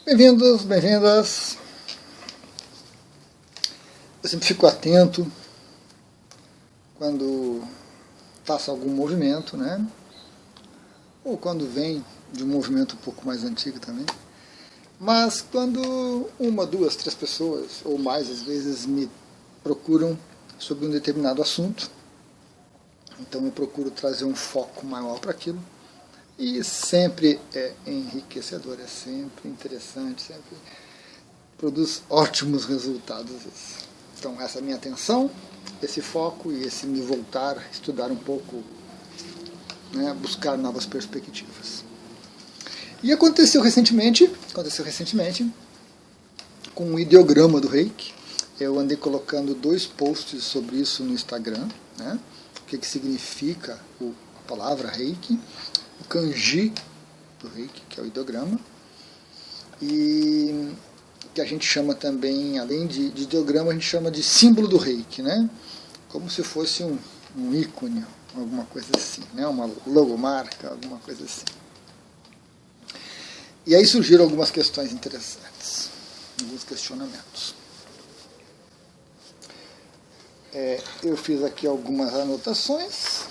Bem-vindos, bem-vindas. Eu sempre fico atento quando faço algum movimento, né? Ou quando vem de um movimento um pouco mais antigo também. Mas quando uma, duas, três pessoas, ou mais às vezes, me procuram sobre um determinado assunto, então eu procuro trazer um foco maior para aquilo. E sempre é enriquecedor, é sempre interessante, sempre produz ótimos resultados. Então essa minha atenção, esse foco e esse me voltar, estudar um pouco, né, buscar novas perspectivas. E aconteceu recentemente com o ideograma do Reiki. Eu andei colocando 2 posts sobre isso no Instagram, né? O que significa a palavra Reiki, o kanji do Reiki, que é o ideograma, e que a gente chama também, além de ideograma, a gente chama de símbolo do Reiki, né? Como se fosse um ícone, alguma coisa assim, né? Uma logomarca, alguma coisa assim. E aí surgiram algumas questões interessantes, alguns questionamentos. Eu fiz aqui algumas anotações.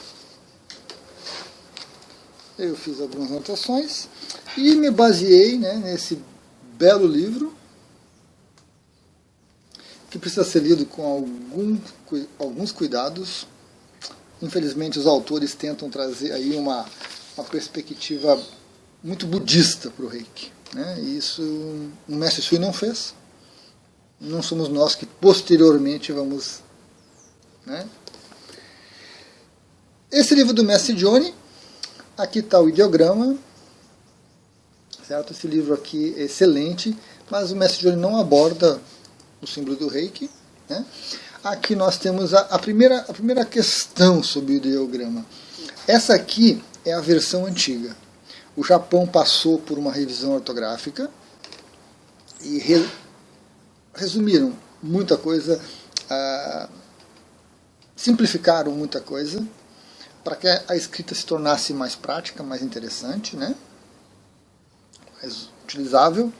E me baseei, né, nesse belo livro, que precisa ser lido com alguns cuidados. Infelizmente os autores tentam trazer aí uma perspectiva muito budista para o Reiki, né? E isso o Mestre Sui não fez. Não somos nós que posteriormente vamos, né? Esse livro do Mestre Johnny, aqui está o ideograma, certo? Esse livro aqui é excelente, mas o Mestre Johnny não aborda o símbolo do Reiki, né? Aqui nós temos a primeira questão sobre o ideograma. Essa aqui é a versão antiga. O Japão passou por uma revisão ortográfica e resumiram muita coisa, simplificaram muita coisa, para que a escrita se tornasse mais prática, mais interessante, né? Mais utilizável,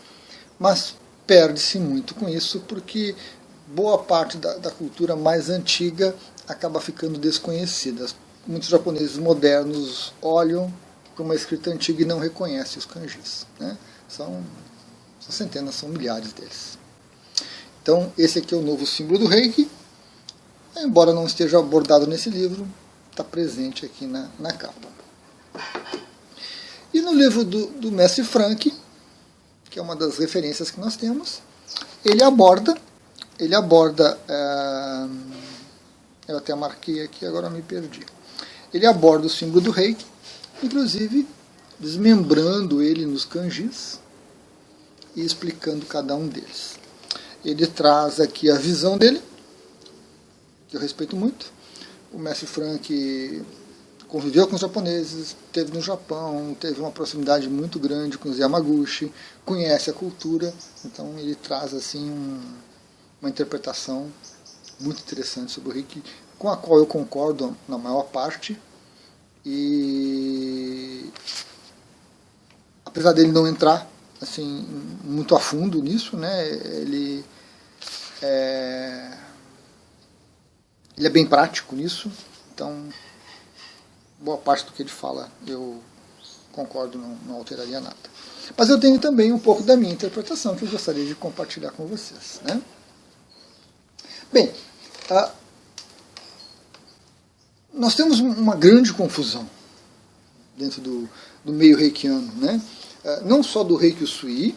mas perde-se muito com isso, porque boa parte da cultura mais antiga acaba ficando desconhecida. Muitos japoneses modernos olham para uma escrita antiga e não reconhecem os kanjis, né? São centenas, são milhares deles. Então, esse aqui é o novo símbolo do Reiki, embora não esteja abordado nesse livro, está presente aqui na capa. E no livro do Mestre Frank, que é uma das referências que nós temos, ele aborda, eu até marquei aqui, agora me perdi. Ele aborda o símbolo do Reiki, inclusive desmembrando ele nos kanjis e explicando cada um deles. Ele traz aqui a visão dele, que eu respeito muito. O Mestre Frank conviveu com os japoneses, esteve no Japão, teve uma proximidade muito grande com os Yamaguchi, conhece a cultura, então ele traz assim uma interpretação muito interessante sobre o Reiki, com a qual eu concordo na maior parte, e apesar dele não entrar assim muito a fundo nisso, né, ele é bem prático nisso, então boa parte do que ele fala eu concordo, não alteraria nada. Mas eu tenho também um pouco da minha interpretação que eu gostaria de compartilhar com vocês, né? Bem, nós temos uma grande confusão dentro do meio reikiano, né? Não só do Reiki Usui,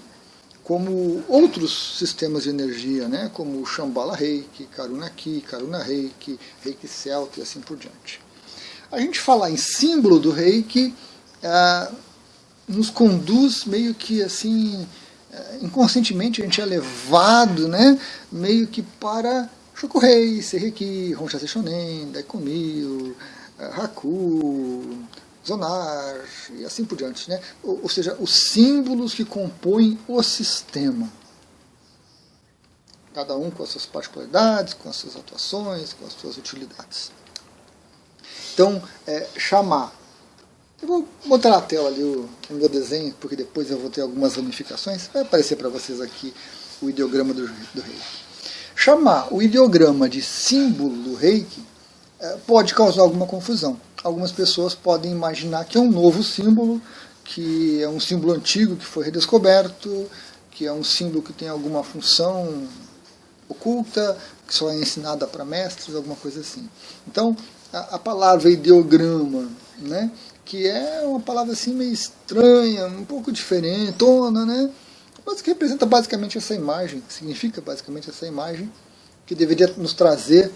como outros sistemas de energia, né? Como o Shambhala Reiki, Karuna Ki, Karuna Reiki, Reiki Celta e assim por diante. A gente falar em símbolo do Reiki nos conduz meio que assim, inconscientemente a gente é levado, né? Meio que para Shokurei, Seireki, Honsha Seishonen, Daikomyo, Haku, Zonar e assim por diante, né? Ou seja, os símbolos que compõem o sistema. Cada um com as suas particularidades, com as suas atuações, com as suas utilidades. Então, chamar Eu vou botar na tela ali o meu desenho, porque depois eu vou ter algumas ramificações. Vai aparecer para vocês aqui o ideograma do reiki. Chamar o ideograma de símbolo do reiki pode causar alguma confusão. Algumas pessoas podem imaginar que é um novo símbolo, que é um símbolo antigo que foi redescoberto, que é um símbolo que tem alguma função oculta, que só é ensinada para mestres, alguma coisa assim. Então, a palavra ideograma, né, que é uma palavra assim meio estranha, um pouco diferentona, né, mas que representa basicamente essa imagem, significa basicamente essa imagem, que deveria nos trazer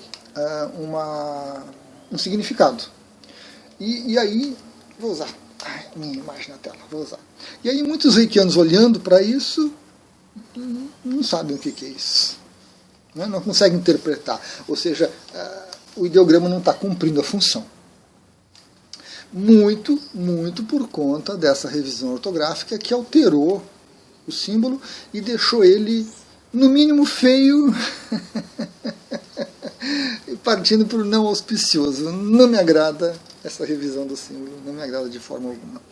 um significado. E aí, vou usar minha imagem na tela, vou usar. E aí muitos reikianos olhando para isso, não sabem o que é isso. Né? Não conseguem interpretar. Ou seja, o ideograma não está cumprindo a função. Muito por conta dessa revisão ortográfica que alterou o símbolo e deixou ele, no mínimo, feio, partindo para o não auspicioso. Não me agrada essa revisão do símbolo, não me agrada de forma alguma.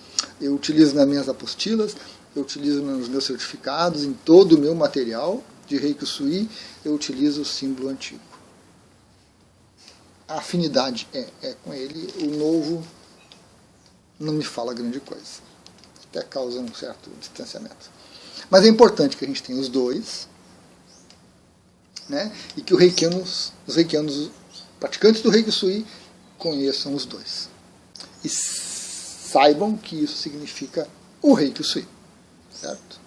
Eu utilizo nas minhas apostilas, eu utilizo nos meus certificados, em todo o meu material de Reiki Usui, eu utilizo o símbolo antigo. A afinidade é com ele, o novo não me fala grande coisa. Até causa um certo distanciamento. Mas é importante que a gente tenha os dois, né? E que os reikianos, praticantes do Reiki Usui, conheçam os dois. E saibam que isso significa o Reiki Usui. Certo?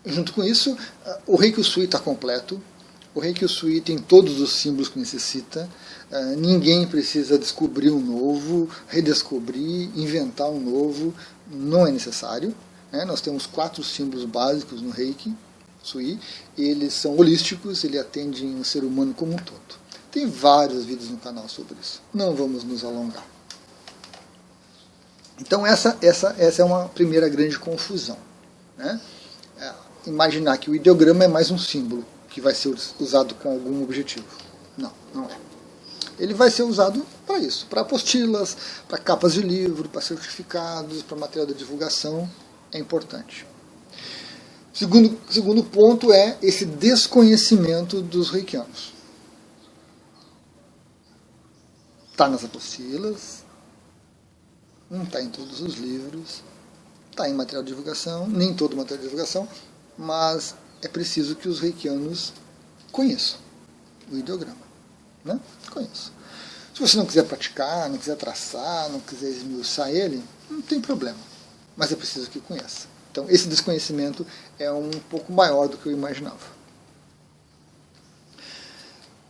Junto com isso, o Reiki Usui está completo. O Reiki Usui tem todos os símbolos que necessita. Ninguém precisa descobrir um novo, redescobrir, inventar um novo. Não é necessário. Né? Nós temos 4 símbolos básicos no Reiki Usui. Eles são holísticos, ele atende o ser humano como um todo. Tem vários vídeos no canal sobre isso. Não vamos nos alongar. Então essa é uma primeira grande confusão. Né? Imaginar que o ideograma é mais um símbolo que vai ser usado com algum objetivo. Não é. Ele vai ser usado para isso, para apostilas, para capas de livro, para certificados, para material de divulgação. É importante. Segundo ponto é esse desconhecimento dos reikianos. Está nas apostilas, não está em todos os livros, está em material de divulgação, nem todo material de divulgação, mas é preciso que os reikianos conheçam o ideograma. Né? Conheçam. Se você não quiser praticar, não quiser traçar, não quiser esmiuçar ele, não tem problema, mas é preciso que conheça. Então esse desconhecimento é um pouco maior do que eu imaginava.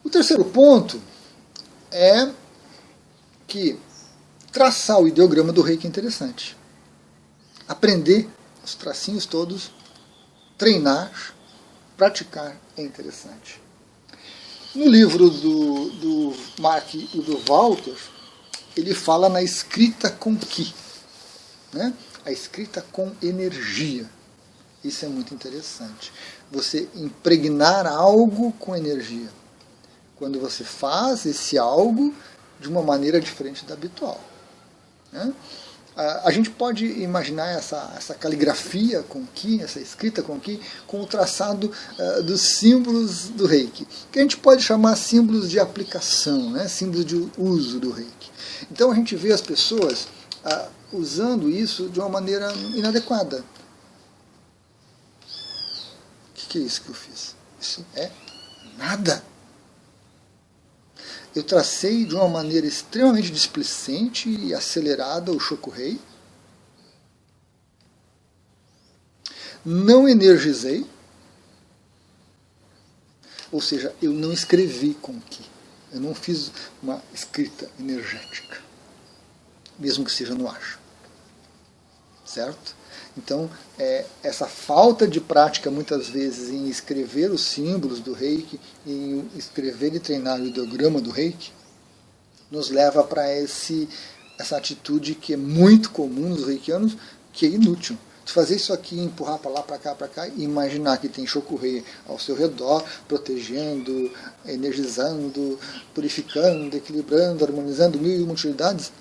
O terceiro ponto é que traçar o ideograma do Reiki é interessante. Aprender os tracinhos todos, treinar, praticar é interessante. No livro do Mark e do Walter, ele fala na escrita com Ki, né? A escrita com energia. Isso é muito interessante. Você impregnar algo com energia. Quando você faz esse algo de uma maneira diferente da habitual. Né? A gente pode imaginar essa caligrafia com Ki, essa escrita com Ki, com o traçado dos símbolos do Reiki, que a gente pode chamar símbolos de aplicação, né? Símbolos de uso do Reiki. Então a gente vê as pessoas usando isso de uma maneira inadequada. O que é isso que eu fiz? Isso é nada. Eu tracei de uma maneira extremamente displicente e acelerada o Shokurei. Não energizei. Ou seja, eu não escrevi com Ki. Eu não fiz uma escrita energética. Mesmo que seja no ar. Certo? Então, essa falta de prática, muitas vezes, em escrever os símbolos do Reiki, em escrever e treinar o ideograma do Reiki, nos leva para essa atitude que é muito comum nos reikianos, que é inútil, de fazer isso aqui, empurrar para lá, para cá, e imaginar que tem Shoku-rei ao seu redor, protegendo, energizando, purificando, equilibrando, harmonizando mil e uma utilidades,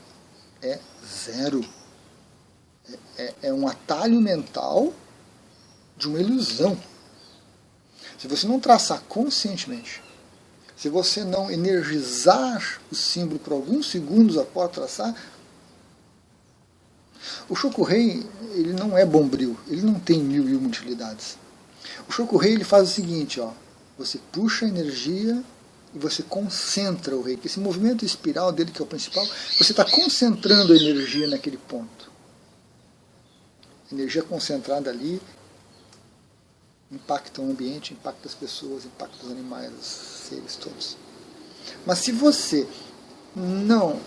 é zero. É um atalho mental de uma ilusão. Se você não traçar conscientemente, se você não energizar o símbolo por alguns segundos após traçar, o Shoku-rei, ele não é bombril, ele não tem mil e uma utilidades. O Shoku-rei, ele faz o seguinte, ó, você puxa a energia e você concentra o reiki. Esse movimento espiral dele, que é o principal, você está concentrando a energia naquele ponto. A energia concentrada ali impacta o ambiente, impacta as pessoas, impacta os animais, os seres todos. Mas se você não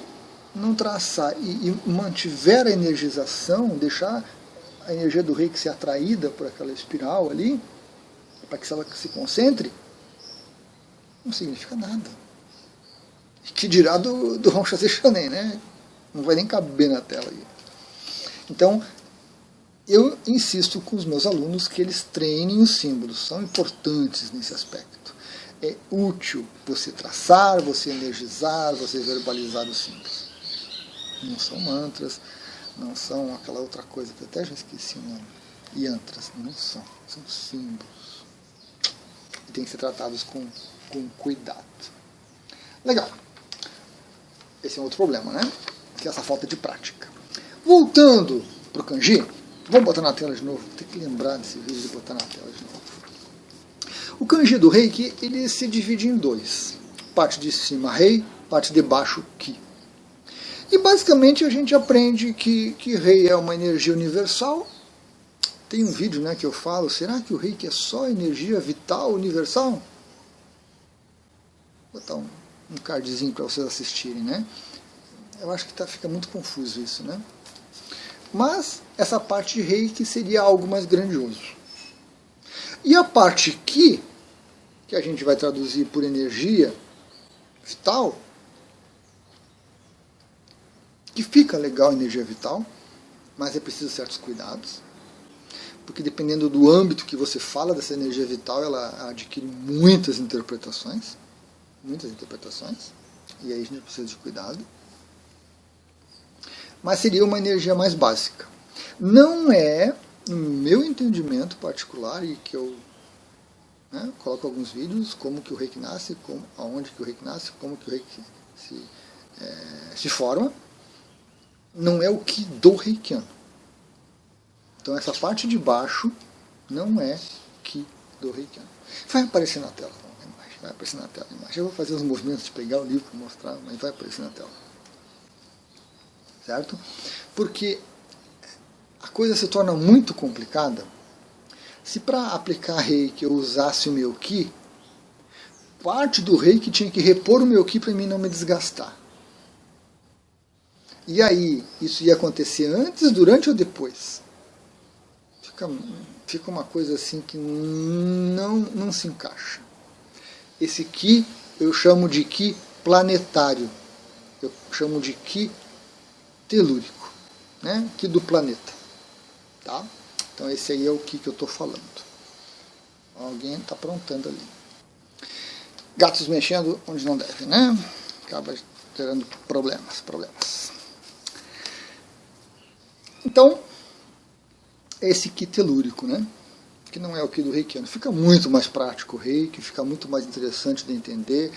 traçar e mantiver a energização, deixar a energia do reiki ser atraída por aquela espiral ali, para que ela se concentre, não significa nada. E que dirá do Honsha Shonen, né? Não vai nem caber na tela aí. Então, eu insisto com os meus alunos que eles treinem os símbolos, são importantes nesse aspecto. É útil você traçar, você energizar, você verbalizar os símbolos. Não são mantras, não são aquela outra coisa que eu até já esqueci o nome. Yantras, não são símbolos. E tem que ser tratados com cuidado. Legal. Esse é um outro problema, né? Que é essa falta de prática. Voltando para o kanji, vamos botar na tela de novo. Vou ter que lembrar desse vídeo e botar na tela de novo. O kanji do reiki, ele se divide em dois. Parte de cima, rei, parte de baixo, ki. E basicamente a gente aprende que rei é uma energia universal. Tem um vídeo, né, que eu falo, será que o reiki é só energia vital universal? Vou botar um cardzinho para vocês assistirem, né? Eu acho que fica muito confuso isso, né? Mas essa parte de reiki seria algo mais grandioso. E a parte ki, que a gente vai traduzir por energia vital, que fica legal energia vital, mas é preciso certos cuidados, porque dependendo do âmbito que você fala dessa energia vital, ela adquire muitas interpretações, e aí a gente precisa de cuidado. Mas seria uma energia mais básica. Não é, no meu entendimento particular, e que eu coloco alguns vídeos, como que o reiki nasce, aonde que o reiki nasce, como que o reiki se forma, não é o ki do reikiano. Então essa parte de baixo não é ki do reikiano. Vai aparecer na tela a imagem, vai aparecer na tela a imagem. Eu vou fazer os movimentos de pegar o livro para mostrar, mas vai aparecer na tela. Certo? Porque a coisa se torna muito complicada se para aplicar reiki eu usasse o meu ki, parte do reiki tinha que repor o meu ki para mim não me desgastar. E aí, isso ia acontecer antes, durante ou depois? Fica uma coisa assim que não se encaixa. Esse ki eu chamo de ki planetário. Eu chamo de ki telúrico, né? Ki do planeta. Tá? Então esse aí é o ki que eu estou falando. Alguém está aprontando ali. Gatos mexendo onde não deve, né? Acaba gerando problemas. Então, esse ki telúrico, né? Que não é o ki do reikiano. Fica muito mais prático o reiki, fica muito mais interessante de entender.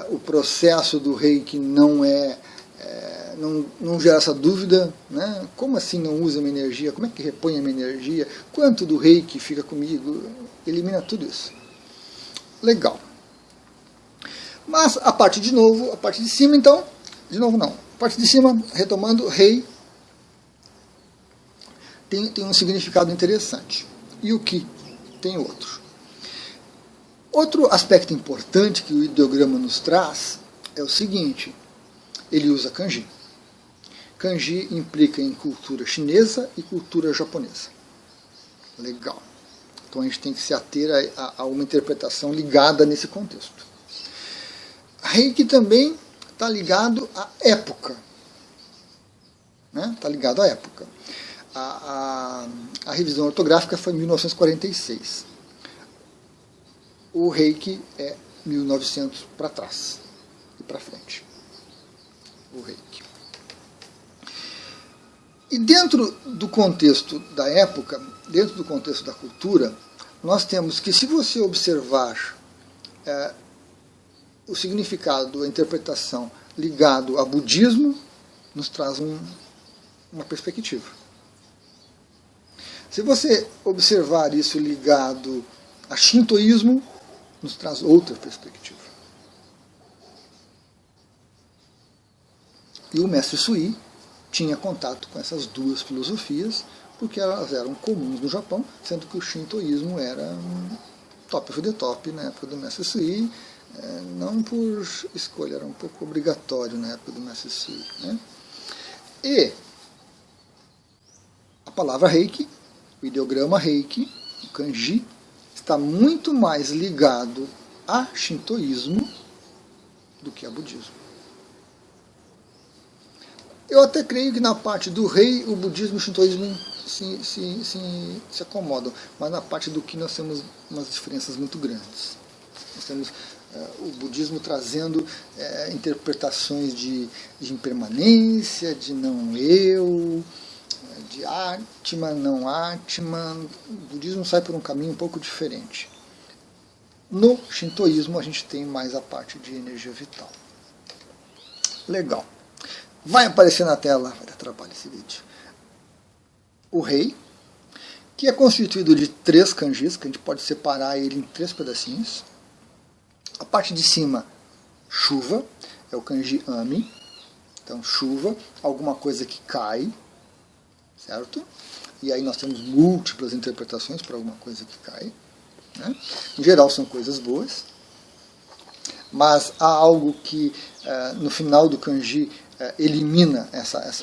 O processo do reiki não gera essa dúvida, né? Como assim não usa minha energia? Como é que repõe a minha energia? Quanto do reiki fica comigo? Elimina tudo isso. Legal. Mas a parte de cima, então, de novo não. A parte de cima, retomando, rei, tem um significado interessante. E o ki tem outro. Outro aspecto importante que o ideograma nos traz é o seguinte: ele usa kanji. Kanji implica em cultura chinesa e cultura japonesa. Legal. Então a gente tem que se ater a uma interpretação ligada nesse contexto. Reiki também está ligado à época. Está ligado à época. A revisão ortográfica foi em 1946. O Reiki é 1900 para trás e para frente. O Reiki. E dentro do contexto da época, dentro do contexto da cultura, nós temos que, se você observar o significado, a interpretação ligado ao budismo, nos traz uma perspectiva. Se você observar isso ligado a shintoísmo, nos traz outra perspectiva. E o mestre Sui tinha contato com essas duas filosofias, porque elas eram comuns no Japão, sendo que o shintoísmo era top of the top na época do mestre Sui, não por escolha, era um pouco obrigatório na época do mestre Sui. Né? E a palavra Reiki, o ideograma Reiki, o kanji, está muito mais ligado a shintoísmo do que a budismo. Eu até creio que na parte do rei, o budismo e o shintoísmo se acomodam, mas na parte do ki nós temos umas diferenças muito grandes. Nós temos o budismo trazendo interpretações de impermanência, de não eu, de Atman, não Atman. O budismo sai por um caminho um pouco diferente. No shintoísmo a gente tem mais a parte de energia vital. Legal. Vai aparecer na tela, vai dar trabalho esse vídeo. O rei, que é constituído de 3 kanjis, que a gente pode separar ele em 3 pedacinhos. A parte de cima, chuva, é o kanji Ami. Então, chuva, alguma coisa que cai, certo? E aí nós temos múltiplas interpretações para alguma coisa que cai. Né? Em geral são coisas boas. Mas há algo que, no final do kanji, elimina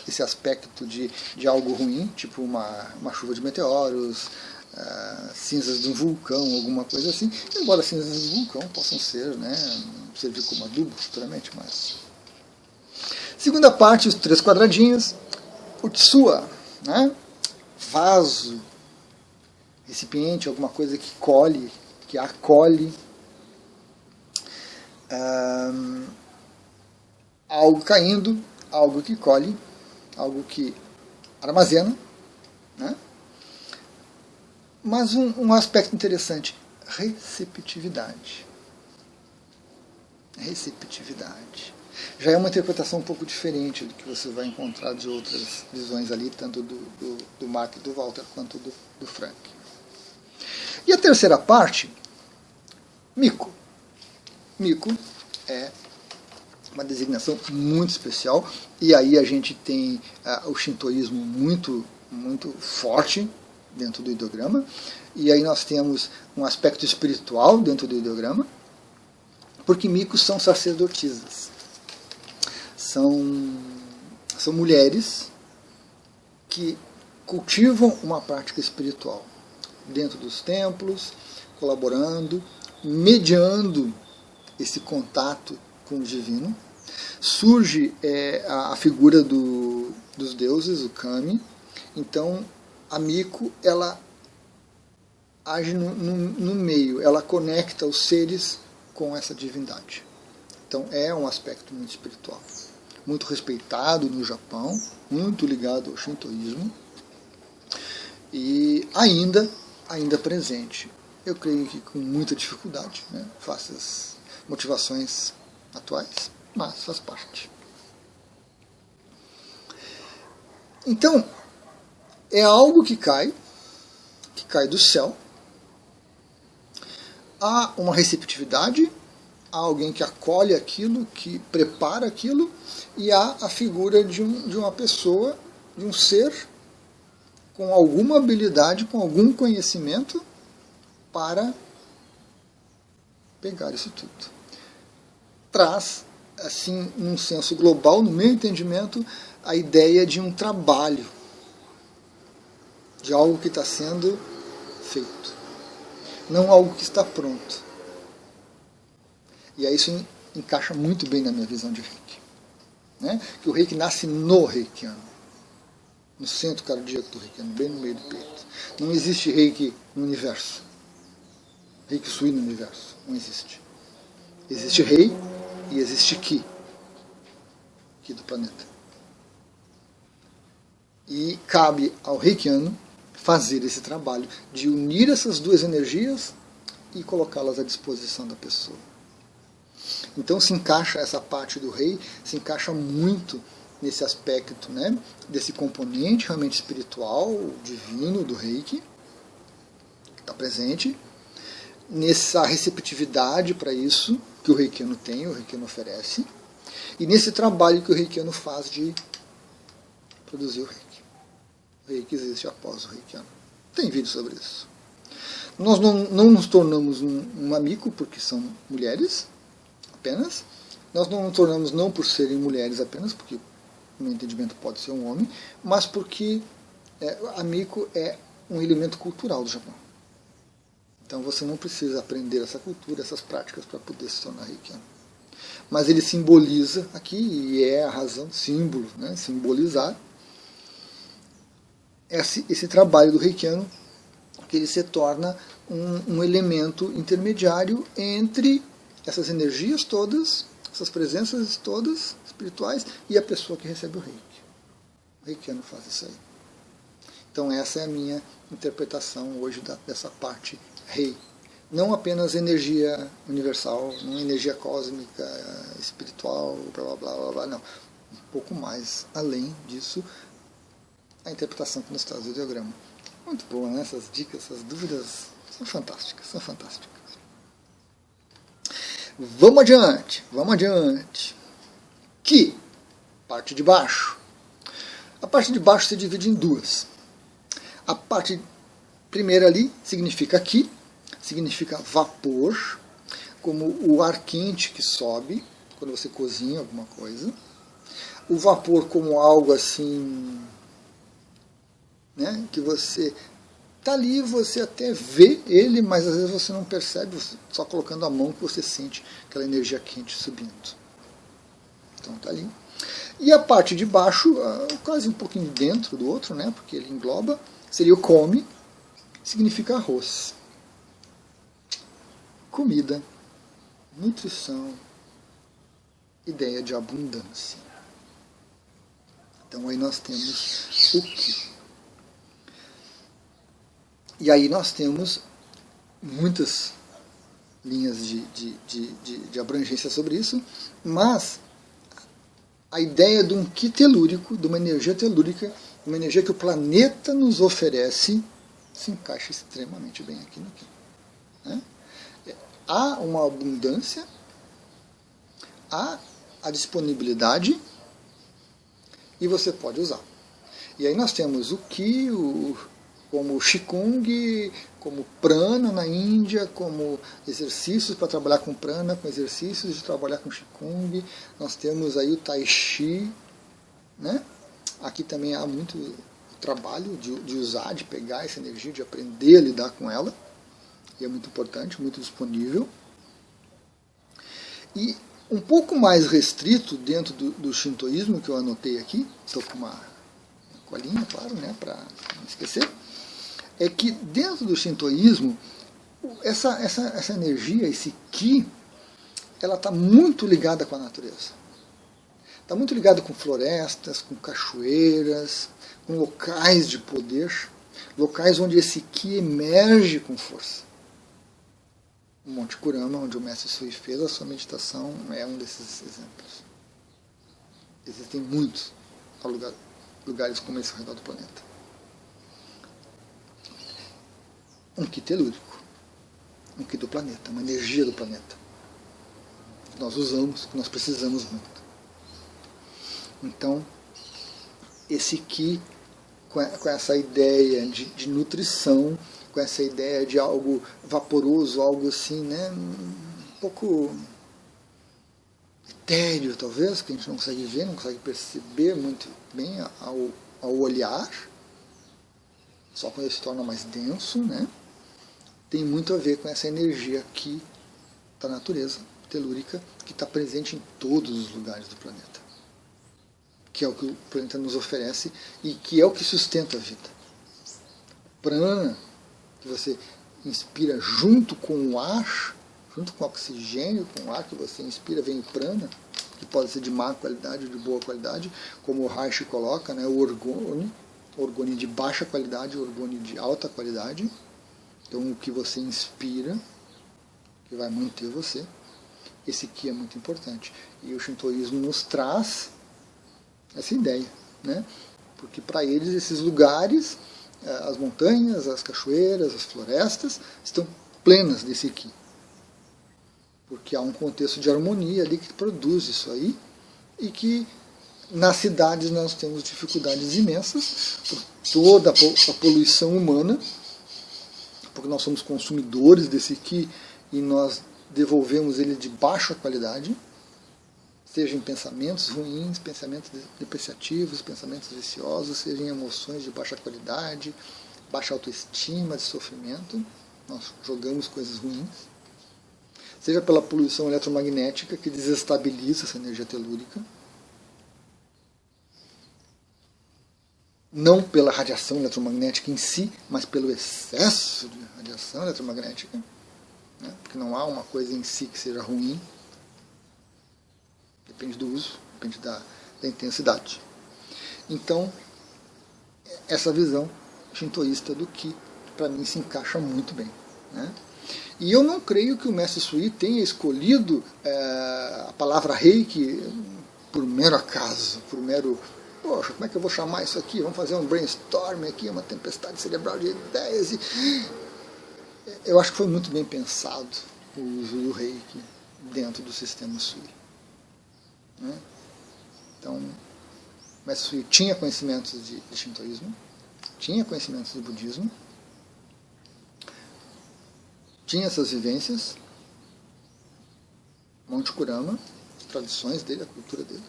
esse aspecto de algo ruim, tipo uma chuva de meteoros, cinzas de um vulcão, alguma coisa assim, embora cinzas de um vulcão possam ser, né, servir como adubo futuramente, mas... Segunda parte, os 3 quadradinhos, o tsua, né, vaso, recipiente, alguma coisa que colhe, que acolhe, algo caindo, algo que colhe, algo que armazena, né? Mas um aspecto interessante, receptividade. Receptividade. Já é uma interpretação um pouco diferente do que você vai encontrar de outras visões ali, tanto do Mark e do Walter, quanto do Frank. E a terceira parte, Miko. Miko é uma designação muito especial, e aí a gente tem o shintoísmo muito, muito forte dentro do ideograma, e aí nós temos um aspecto espiritual dentro do ideograma, porque Mikos são sacerdotisas. São mulheres que cultivam uma prática espiritual dentro dos templos, colaborando, mediando esse contato com o divino. Surge a figura dos deuses, o Kami. Então, a Miko, ela age no meio, ela conecta os seres com essa divindade. Então, é um aspecto muito espiritual. Muito respeitado no Japão, muito ligado ao shintoísmo, e ainda presente. Eu creio que com muita dificuldade, né, face às motivações atuais, mas faz parte. Então, é algo que cai do céu. Há uma receptividade, há alguém que acolhe aquilo, que prepara aquilo, e há a figura de uma pessoa, de um ser com alguma habilidade, com algum conhecimento para pegar isso tudo. Traz, assim, num senso global, no meu entendimento, a ideia de um trabalho, de algo que está sendo feito, não algo que está pronto. E aí isso encaixa muito bem na minha visão de Reiki. Né? Que o Reiki nasce no Reikiano. no centro cardíaco do reikiano, bem no meio do peito. Não existe reiki no universo. Reiki Sui no universo. Não existe. Existe rei e existe ki. Ki do planeta. E cabe ao reikiano fazer esse trabalho de unir essas duas energias e colocá-las à disposição da pessoa. Então se encaixa essa parte do rei, se encaixa muito nesse aspecto, né, desse componente realmente espiritual, divino do reiki, que está presente, nessa receptividade para isso que o reikiano tem, o reikiano oferece, e nesse trabalho que o reikiano faz de produzir o reiki. O reiki existe após o reikiano. Tem vídeo sobre isso. Nós não nos tornamos um amigo porque são mulheres apenas. Nós não nos tornamos não por serem mulheres apenas, porque no meu entendimento pode ser um homem, mas porque amigo é um elemento cultural do Japão. Então você não precisa aprender essa cultura, essas práticas para poder se tornar reikiano. Mas ele simboliza aqui, e é a razão, símbolo, né, simbolizar esse trabalho do reikiano, que ele se torna um elemento intermediário entre essas energias todas, essas presenças todas espirituais e a pessoa que recebe o reiki. O reikiano faz isso aí. Então essa é a minha interpretação hoje dessa parte rei. Não apenas energia universal, não energia cósmica, espiritual, blá blá blá blá, não. Um pouco mais além disso, a interpretação que nos traz o ideograma. Muito boa, né? Essas dicas, essas dúvidas são fantásticas, são fantásticas. Vamos adiante, vamos adiante. Ki, parte de baixo. A parte de baixo se divide em duas. A parte primeira ali significa Ki, significa vapor, como o ar quente que sobe quando você cozinha alguma coisa. O vapor como algo assim, né, que você está ali, você até vê ele, mas às vezes você não percebe, só colocando a mão que você sente aquela energia quente subindo. Então está ali. E a parte de baixo, quase um pouquinho dentro do outro, né, porque ele engloba, seria o Komi, significa arroz. Comida, nutrição, ideia de abundância. Então aí nós temos o Ki. E aí nós temos muitas linhas de abrangência sobre isso, mas a ideia de um Ki telúrico, de uma energia telúrica, uma energia que o planeta nos oferece, se encaixa extremamente bem aqui no Ki. Né? Há uma abundância, há a disponibilidade e você pode usar. E aí nós temos o Ki, como Qigong, como prana na Índia, como exercícios para trabalhar com prana, com exercícios de trabalhar com Qigong. Nós temos aí o Tai Chi, né? Aqui também há muito trabalho de usar, de pegar essa energia, de aprender a lidar com ela. E é muito importante, muito disponível. E um pouco mais restrito dentro do shintoísmo, que eu anotei aqui, estou com uma colinha, claro, né, para não esquecer, é que dentro do shintoísmo, essa energia, esse Ki, ela está muito ligada com a natureza. Está muito ligada com florestas, com cachoeiras, com locais de poder, locais onde esse Ki emerge com força. O Monte Kurama, onde o Mestre Sui fez a sua meditação, é um desses exemplos. Existem muitos lugares como esse ao redor do planeta. Um Ki telúrico, um Ki do planeta, uma energia do planeta, que nós usamos, que nós precisamos muito. Então, esse Ki, com essa ideia de nutrição, com essa ideia de algo vaporoso, algo assim, né, um pouco etéreo, talvez, que a gente não consegue ver, não consegue perceber muito bem ao olhar, só quando ele se torna mais denso, né, tem muito a ver com essa energia aqui da natureza telúrica, que está presente em todos os lugares do planeta. que é o que o planeta nos oferece e que é o que sustenta a vida. Prana, que você inspira junto com o ar, junto com o oxigênio, com o ar que você inspira, vem o prana, que pode ser de má qualidade ou de boa qualidade, como o Reich coloca, né, o orgone de baixa qualidade, o orgone de alta qualidade. Então o que você inspira, que vai manter você, esse Ki é muito importante. E o Shintoísmo nos traz essa ideia, né? Porque para eles esses lugares, as montanhas, as cachoeiras, as florestas, estão plenas desse Ki. Porque há um contexto de harmonia ali que produz isso aí, e que nas cidades nós temos dificuldades imensas por toda a poluição humana, porque nós somos consumidores desse Ki e nós devolvemos ele de baixa qualidade, seja em pensamentos ruins, pensamentos depreciativos, pensamentos viciosos, seja em emoções de baixa qualidade, baixa autoestima, de sofrimento, nós jogamos coisas ruins, seja pela poluição eletromagnética que desestabiliza essa energia telúrica, não pela radiação eletromagnética em si, mas pelo excesso de radiação eletromagnética, né? Porque não há uma coisa em si que seja ruim, depende do uso, depende da intensidade. Então, essa visão shintoísta do Ki, para mim, se encaixa muito bem, né? E eu não creio que o Mestre Sui tenha escolhido a palavra Reiki por mero acaso, por mero, poxa, como é que eu vou chamar isso aqui? Vamos fazer um brainstorm aqui, uma tempestade cerebral de ideias. Eu acho que foi muito bem pensado o uso do Reiki dentro do sistema Sui, né? Então, o Mestre Sui tinha conhecimentos de Shintoísmo, tinha conhecimentos de Budismo, tinha essas vivências, Monte Kurama, as tradições dele, a cultura dele.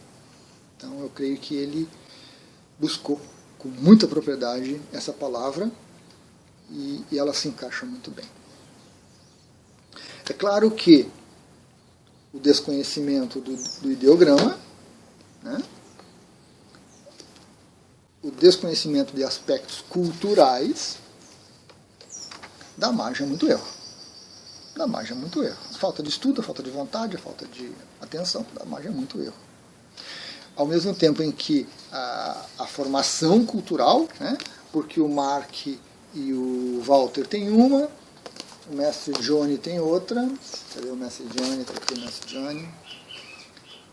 Então eu creio que ele buscou com muita propriedade essa palavra e ela se encaixa muito bem. É claro que o desconhecimento do ideograma, né, o desconhecimento de aspectos culturais dá margem a muito erro. Dá margem a muito erro. A falta de estudo, a falta de vontade, a falta de atenção, dá margem a muito erro. Ao mesmo tempo em que a formação cultural, né, porque o Mark e o Walter têm uma, o Mestre Johnny tem outra, cadê o Mestre Johnny? Está aqui o Mestre Johnny.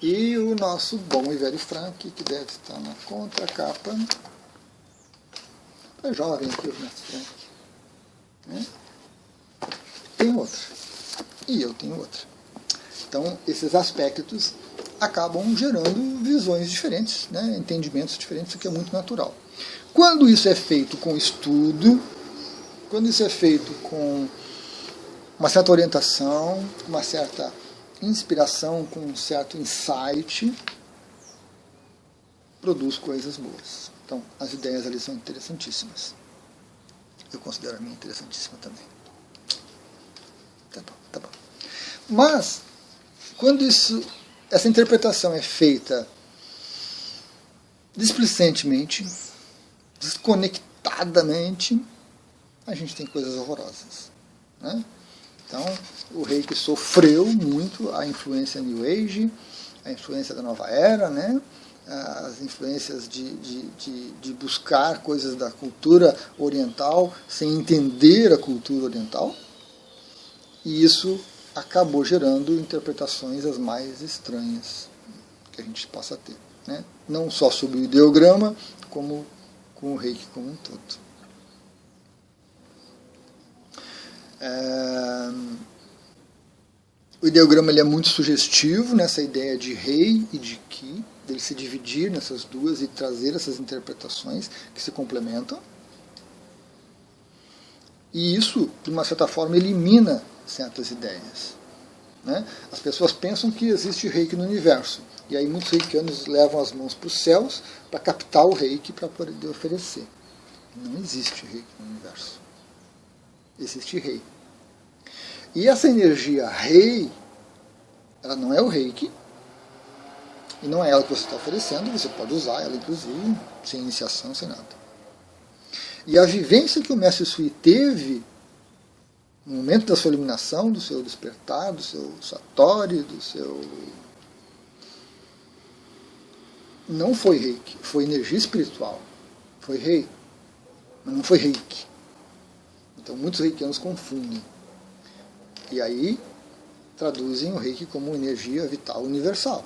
E o nosso bom e velho Frank, que deve estar na contracapa. É jovem aqui o Mestre Frank, né? Tem outra. E eu tenho outra. Então, esses aspectos acabam gerando visões diferentes, né? Entendimentos diferentes, o que é muito natural. Quando isso é feito com estudo, quando isso é feito com uma certa orientação, uma certa inspiração, com um certo insight, produz coisas boas. Então, as ideias ali são interessantíssimas. Eu considero a minha interessantíssima também. Tá bom. Mas, quando essa interpretação é feita displicentemente, desconectadamente, a gente tem coisas horrorosas, né? Então, o Reiki sofreu muito a influência New Age, a influência da Nova Era, né? As influências de buscar coisas da cultura oriental sem entender a cultura oriental. E isso acabou gerando interpretações as mais estranhas que a gente possa ter, né? Não só sobre o ideograma, como com o Reiki como um todo. O ideograma ele é muito sugestivo nessa ideia de Rei e de Ki, dele se dividir nessas duas e trazer essas interpretações que se complementam. E isso, de uma certa forma, elimina certas ideias, né? As pessoas pensam que existe Reiki no universo, e aí muitos reikianos levam as mãos para os céus para captar o Reiki para poder oferecer. Não existe Reiki no universo. Existe Rei. E essa energia Rei, ela não é o Reiki, E não é ela que você está oferecendo, você pode usar ela, inclusive, sem iniciação, sem nada. E a vivência que o Mestre Sui teve no momento da sua iluminação, do seu despertar, do seu satori, do seu... Não foi reiki, foi energia espiritual. Foi rei, mas não foi reiki. Então muitos reikianos confundem. E aí traduzem o reiki como energia vital universal.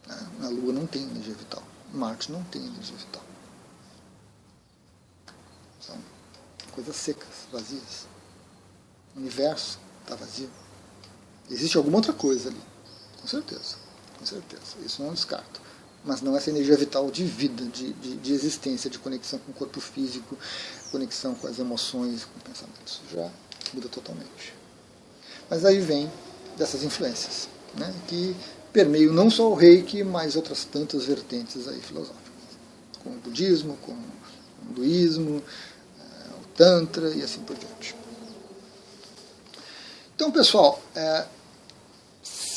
A Lua não tem energia vital. Marte não tem energia vital. São coisas secas, vazias. O universo está vazio. Existe alguma outra coisa ali. Com certeza. Com certeza. Isso não descarto. Mas não essa energia vital de vida, de existência, de conexão com o corpo físico, conexão com as emoções, com pensamentos. Já muda totalmente. Mas aí vem dessas influências, né, que permeiam não só o reiki, mas outras tantas vertentes aí filosóficas. Como o budismo, como o hinduísmo, o tantra e assim por diante. Então, pessoal,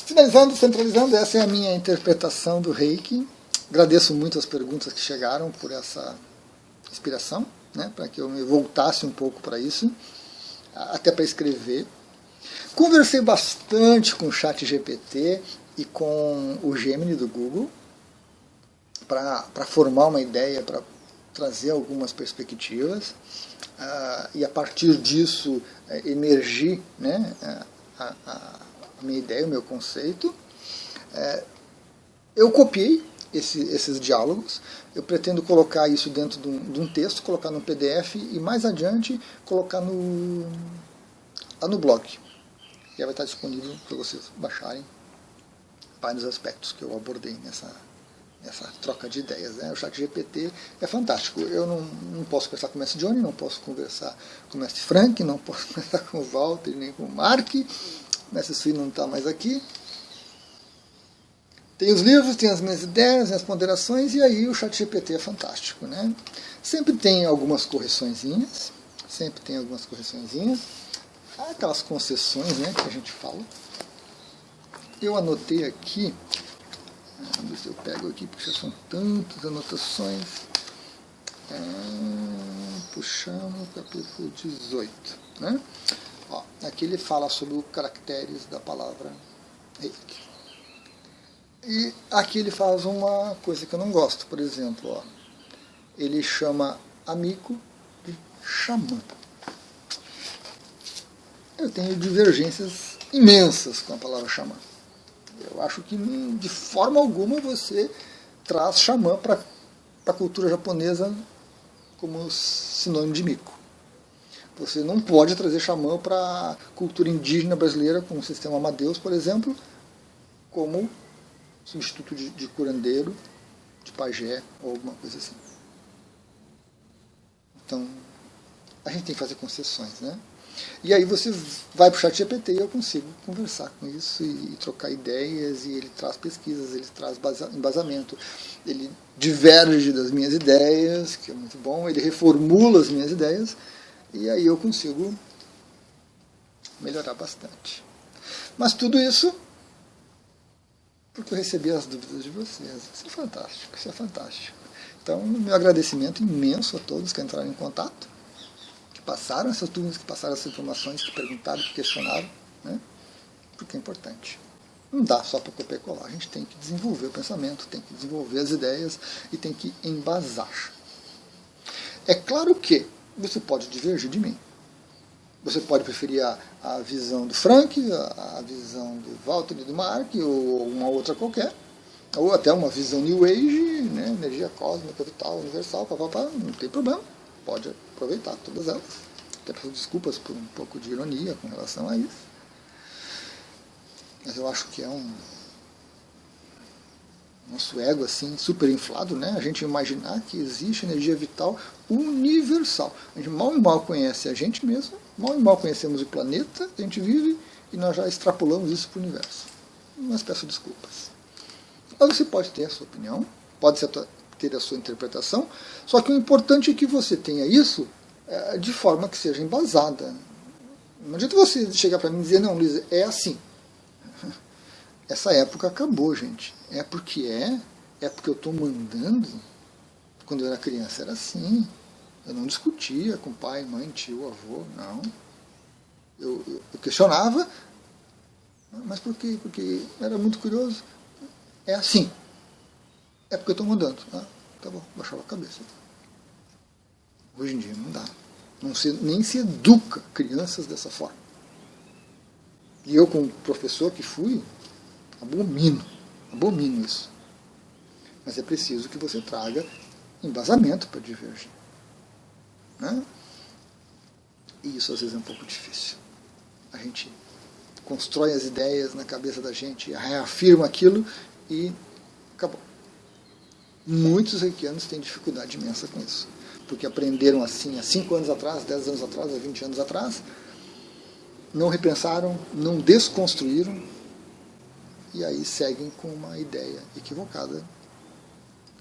finalizando, centralizando, essa é a minha interpretação do reiki. Agradeço muito as perguntas que chegaram por essa inspiração, né, para que eu me voltasse um pouco para isso, até para escrever. Conversei bastante com o ChatGPT e com o Gemini do Google para formar uma ideia, para trazer algumas perspectivas e a partir disso emergir, né, a minha ideia, o meu conceito. Eu copiei esses diálogos, eu pretendo colocar isso dentro de um texto, colocar no PDF e mais adiante colocar lá no blog. E vai estar disponível para vocês baixarem vários aspectos que eu abordei nessa troca de ideias, né? O ChatGPT é fantástico. Eu não posso conversar com o Mestre Johnny, não posso conversar com o Mestre Frank, não posso conversar com o Walter, nem com o Mark. O Mestre Sui não está mais aqui. Tem os livros, tem as minhas ideias, minhas ponderações, e aí o ChatGPT é fantástico, né? Sempre tem algumas correções, aquelas concessões, né, que a gente fala. Eu anotei aqui, vamos ver se eu pego aqui, porque já são tantas anotações. Puxamos o capítulo 18. Né? Ó, aqui ele fala sobre os caracteres da palavra reiki. E aqui ele faz uma coisa que eu não gosto, por exemplo. Ó, ele chama amigo de xamã. Eu tenho divergências imensas com a palavra xamã. Eu acho que de forma alguma você traz xamã para a cultura japonesa como sinônimo de mico. Você não pode trazer xamã para a cultura indígena brasileira, com o sistema Amadeus, por exemplo, como substituto de curandeiro, de pajé ou alguma coisa assim. Então, a gente tem que fazer concessões, né? E aí você vai para o ChatGPT e eu consigo conversar com isso e trocar ideias, e ele traz pesquisas, ele traz embasamento, ele diverge das minhas ideias, que é muito bom, ele reformula as minhas ideias, e aí eu consigo melhorar bastante. Mas tudo isso porque eu recebi as dúvidas de vocês. Isso é fantástico, isso é fantástico. Então, meu agradecimento imenso a todos que entraram em contato, que passaram essas dúvidas, que passaram essas informações, que perguntaram, que questionaram, né? Porque é importante. Não dá só para copiar e colar. A gente tem que desenvolver o pensamento, tem que desenvolver as ideias e tem que embasar. É claro que você pode divergir de mim. Você pode preferir a visão do Frank, a visão do Walter e do Mark, ou uma outra qualquer, ou até uma visão New Age, né, energia cósmica, vital, universal, não tem problema, pode aproveitar todas elas. Até peço desculpas por um pouco de ironia com relação a isso. Mas eu acho que é nosso ego assim super inflado, né? A gente imaginar que existe energia vital universal. A gente mal e mal conhece a gente mesmo, mal e mal conhecemos o planeta que a gente vive, e nós já extrapolamos isso para o universo. Mas peço desculpas. Mas você pode ter a sua opinião, pode ter a sua interpretação, só que o importante é que você tenha isso de forma que seja embasada. Não adianta você chegar para mim e dizer, não, Luiz, é assim. essa época acabou, gente. É porque eu estou mandando. Quando eu era criança era assim. Eu não discutia com pai, mãe, tio, avô, não. Eu questionava, mas por quê? Porque era muito curioso. É assim. É porque eu estou mandando. Ah, tá bom, baixava a cabeça. Hoje em dia não dá. Nem se educa crianças dessa forma. E eu, como professor que fui, abomino isso. Mas é preciso que você traga embasamento para divergir. Né? E isso às vezes é um pouco difícil. A gente constrói as ideias na cabeça da gente, reafirma aquilo e acabou. Muitos reikianos têm dificuldade imensa com isso. Porque aprenderam assim há 5 anos atrás, 10 anos atrás, há 20 anos atrás, não repensaram, não desconstruíram, e aí seguem com uma ideia equivocada.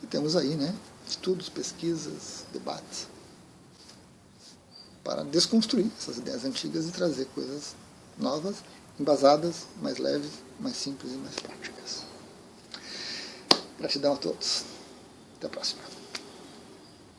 E temos aí, né, estudos, pesquisas, debates, para desconstruir essas ideias antigas e trazer coisas novas, embasadas, mais leves, mais simples e mais práticas. Gratidão a todos. Até a próxima.